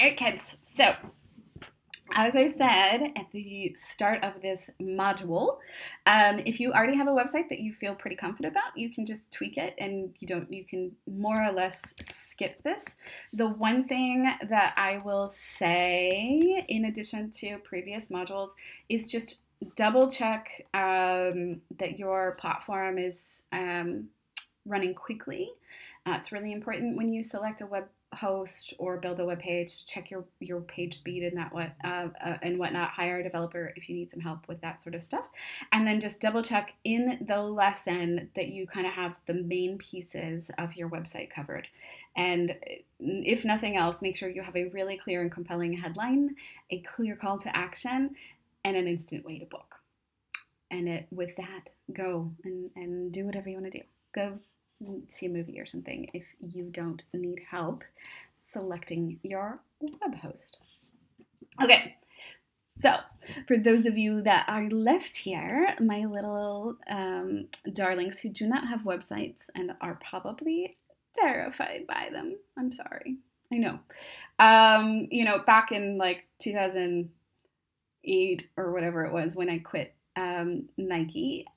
right, kids. So, as I said at the start of this module, if you already have a website that you feel pretty confident about, you can just tweak it, and you can more or less skip this. The one thing that I will say, in addition to previous modules, is just double check that your platform is running quickly. It's really important when you select a web host or build a web page. Check your page speed and and whatnot. Hire a developer if you need some help with that sort of stuff, and then just double check in the lesson that you kind of have the main pieces of your website covered. And if nothing else, make sure you have a really clear and compelling headline, a clear call to action, and an instant way to book. And with that, go and do whatever you want to do. Go see a movie or something if you don't need help selecting your web host. Okay, so for those of you that are left here, my little darlings who do not have websites and are probably terrified by them, I'm sorry. I know. Back in like 2008 or whatever it was when I quit Nike,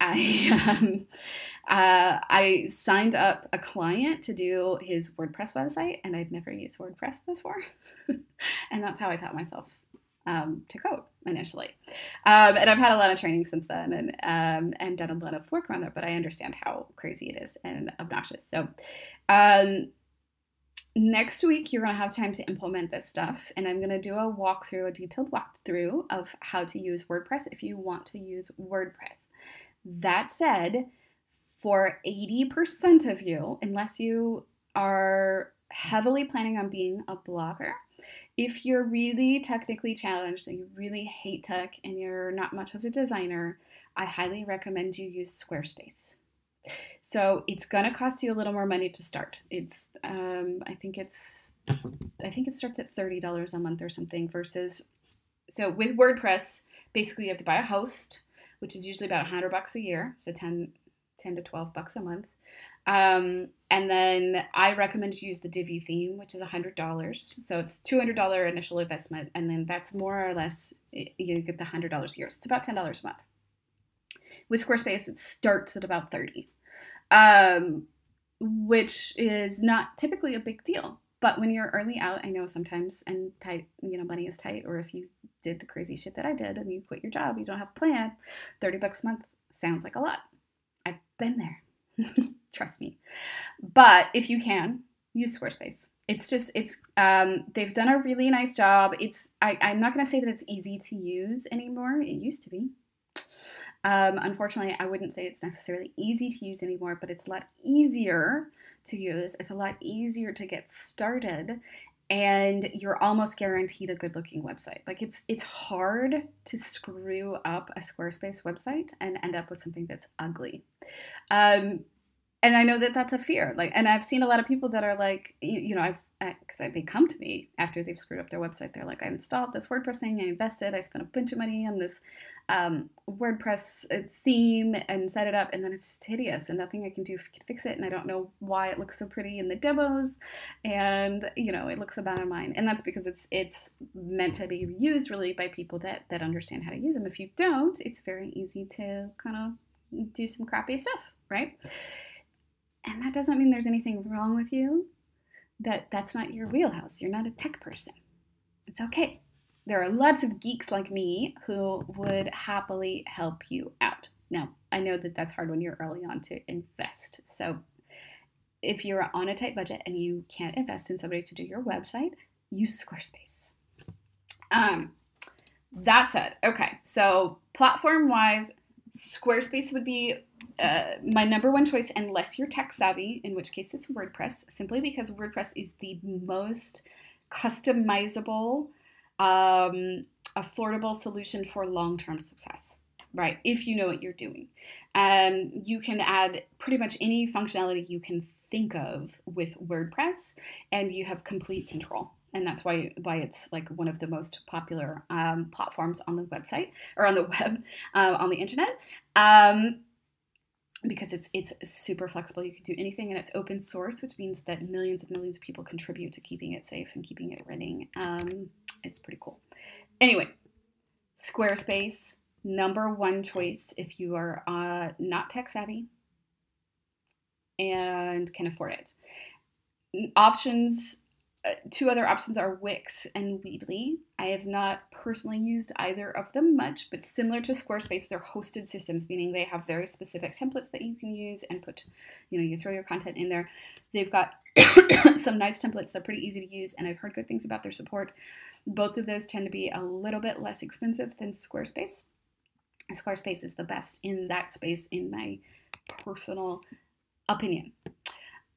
I signed up a client to do his WordPress website, and I'd never used WordPress before. And that's how I taught myself to code initially. And I've had a lot of training since then and done a lot of work around that, but I understand how crazy it is and obnoxious. So next week, you're going to have time to implement this stuff, and I'm going to do a detailed walkthrough of how to use WordPress if you want to use WordPress. That said, for 80% of you, unless you are heavily planning on being a blogger, if you're really technically challenged and you really hate tech and you're not much of a designer, I highly recommend you use Squarespace. So it's gonna cost you a little more money to start. I think it starts at $30 a month or something so with WordPress, basically you have to buy a host, which is usually about $100 a year, so 10 to 12 bucks a month. And then I recommend you use the Divi theme, which is $100. So it's $200 initial investment, and then that's more or less you get the $100 a year. So it's about $10 a month. With Squarespace, it starts at about $30. Which is not typically a big deal. But when you're early out, I know sometimes, and tight, money is tight, or if you did the crazy shit that I did and you quit your job, you don't have a plan, $30 a month sounds like a lot. I've been there. Trust me. But if you can, use Squarespace. They've done a really nice job. I'm not going to say that it's easy to use anymore. It used to be. Unfortunately, I wouldn't say it's necessarily easy to use anymore, but it's a lot easier to use. It's a lot easier to get started, and you're almost guaranteed a good-looking website. Like it's hard to screw up a Squarespace website and end up with something that's ugly. And I know that that's a fear. And I've seen a lot of people that are like, because they come to me after they've screwed up their website. They're like, I installed this WordPress thing, I invested, I spent a bunch of money on this WordPress theme and set it up, and then it's just hideous, and nothing I can do can fix it, and I don't know why it looks so pretty in the demos, and it looks so bad on mine. And that's because it's meant to be used really by people that understand how to use them. If you don't, it's very easy to kind of do some crappy stuff, right? And that doesn't mean there's anything wrong with you, that's not your wheelhouse. You're not a tech person. It's okay. There are lots of geeks like me who would happily help you out. Now, I know that that's hard when you're early on to invest. So if you're on a tight budget and you can't invest in somebody to do your website, use Squarespace. That said, okay, so platform-wise, Squarespace would be my number one choice unless you're tech savvy, in which case it's WordPress, simply because WordPress is the most customizable, affordable solution for long-term success, right? If you know what you're doing. You can add pretty much any functionality you can think of with WordPress, and you have complete control. And that's why it's like one of the most popular platforms on the website, or on the web, on the internet. because it's super flexible. You can do anything, and it's open source, which means that millions and millions of people contribute to keeping it safe and keeping it running. It's pretty cool. Anyway, Squarespace, number one choice if you are not tech savvy and can afford it. Options, two other options are Wix and Weebly. I have not personally used either of them much, but similar to Squarespace, they're hosted systems, meaning they have very specific templates that you can use and put, you throw your content in there. They've got some nice templates. They're pretty easy to use, and I've heard good things about their support. Both of those tend to be a little bit less expensive than Squarespace. And Squarespace is the best in that space, in my personal opinion.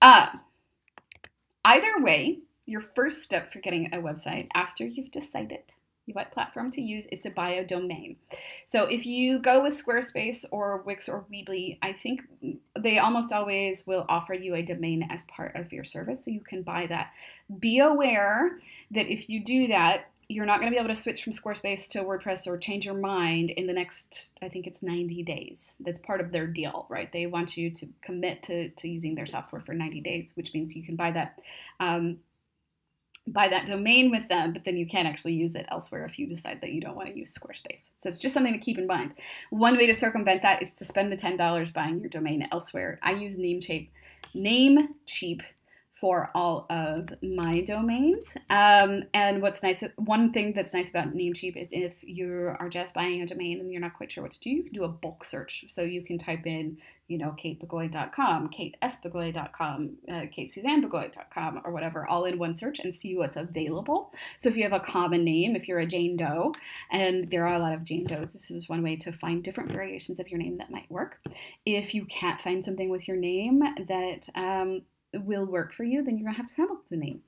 Either way, your first step for getting a website after you've decided what platform to use is to buy a domain. So if you go with Squarespace or Wix or Weebly, I think they almost always will offer you a domain as part of your service, so you can buy that. Be aware that if you do that, you're not going to be able to switch from Squarespace to WordPress or change your mind in the next, I think it's 90 days. That's part of their deal, right? They want you to commit to using their software for 90 days, which means you can buy that domain with them, but then you can't actually use it elsewhere if you decide that you don't want to use Squarespace. So it's just something to keep in mind. One way to circumvent that is to spend the $10 buying your domain elsewhere. I use Namecheap for all of my domains. And what's nice, one thing that's nice about Namecheap is if you are just buying a domain and you're not quite sure what to do, you can do a bulk search. So you can type in, katebegoy.com, katesbegoy.com, katesuzannebegoy.com, or whatever, all in one search and see what's available. So if you have a common name, if you're a Jane Doe, and there are a lot of Jane Does, this is one way to find different variations of your name that might work. If you can't find something with your name that will work for you, then you're gonna have to come up with a name.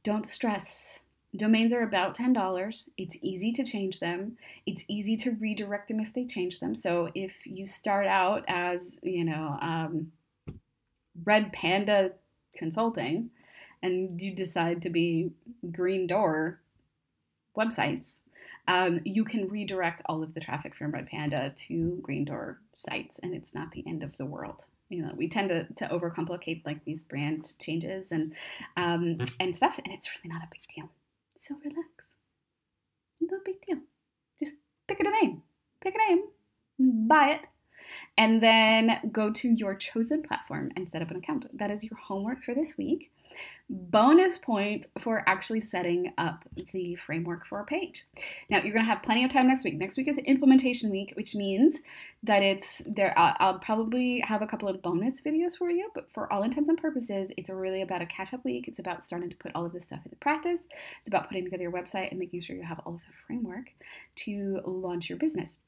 Don't stress. Domains are about $10. It's easy to change them. It's easy to redirect them if they change them. So if you start out as, Red Panda Consulting and you decide to be Green Door Websites, you can redirect all of the traffic from Red Panda to Green Door sites, and it's not the end of the world. We tend to overcomplicate like these brand changes and stuff, and it's really not a big deal. So relax. No big deal. Just pick a name, buy it, and then go to your chosen platform and set up an account. That is your homework for this week. Bonus point for actually setting up the framework for a page. Now, you're going to have plenty of time next week. Next week is implementation week, which means that it's there. I'll probably have a couple of bonus videos for you, but for all intents and purposes, it's really about a catch-up week. It's about starting to put all of this stuff into practice. It's about putting together your website and making sure you have all of the framework to launch your business.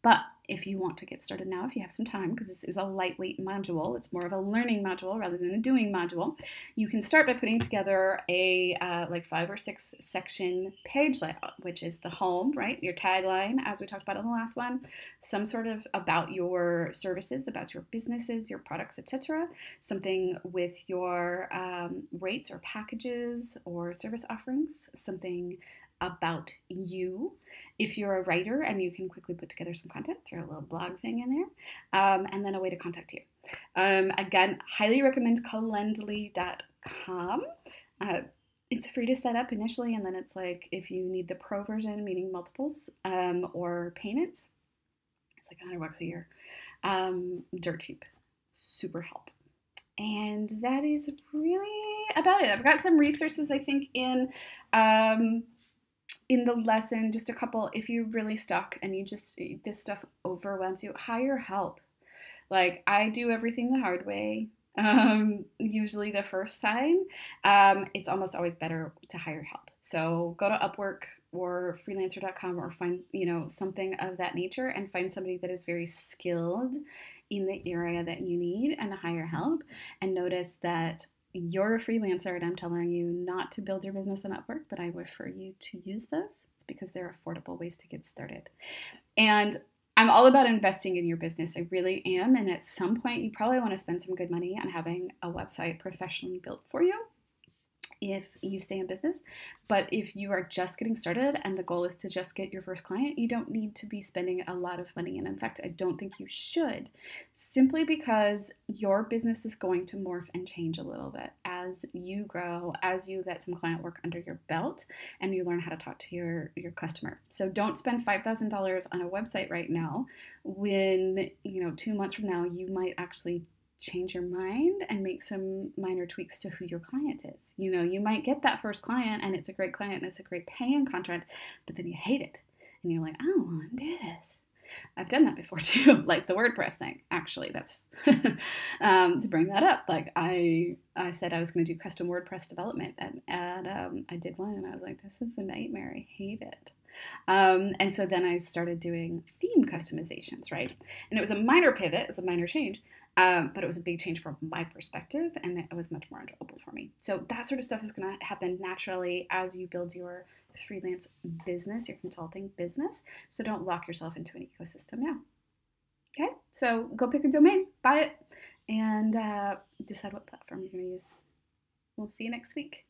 But if you want to get started now, if you have some time, because this is a lightweight module, it's more of a learning module rather than a doing module, you can start by putting together a like 5 or 6 section page layout, which is the home, right? Your tagline, as we talked about in the last one, some sort of about your services, about your businesses, your products, etc. Something with your rates or packages or service offerings, something about you. If you're a writer and you can quickly put together some content, throw a little blog thing in there, and then a way to contact you. Again, highly recommend calendly.com. It's free to set up initially, and then it's like if you need the pro version, meaning multiples, or payments, it's like $100 a year. Dirt cheap, super help. And that is really about it. I've got some resources, I think, in the lesson, just a couple. If you're really stuck and this stuff overwhelms you, hire help. Like, I do everything the hard way. Usually the first time. It's almost always better to hire help. So go to Upwork or freelancer.com or find, something of that nature and find somebody that is very skilled in the area that you need and hire help. And notice that you're a freelancer and I'm telling you not to build your business on Upwork, but I refer you to use those. It's because they're affordable ways to get started. And I'm all about investing in your business. I really am. And at some point, you probably want to spend some good money on having a website professionally built for you. if you stay in business. But if you are just getting started and the goal is to just get your first client, you don't need to be spending a lot of money. And in fact, I don't think you should, simply because your business is going to morph and change a little bit as you grow, as you get some client work under your belt and you learn how to talk to your customer. So don't spend $5,000 on a website right now when, 2 months from now, you might actually change your mind and make some minor tweaks to who your client is. You might get that first client and it's a great client and it's a great paying contract, but then you hate it and you're like, I don't want to do this. I've done that before too, like the WordPress thing. Actually, that's to bring that up. Like I said I was going to do custom WordPress development, and I did one, and I was like, this is a nightmare. I hate it. And so then I started doing theme customizations, right? And it was a minor pivot, it was a minor change, but it was a big change from my perspective, and it was much more enjoyable for me. So that sort of stuff is going to happen naturally as you build your freelance business, your consulting business. So don't lock yourself into an ecosystem now. Okay, so go pick a domain, buy it, and decide what platform you're going to use. We'll see you next week.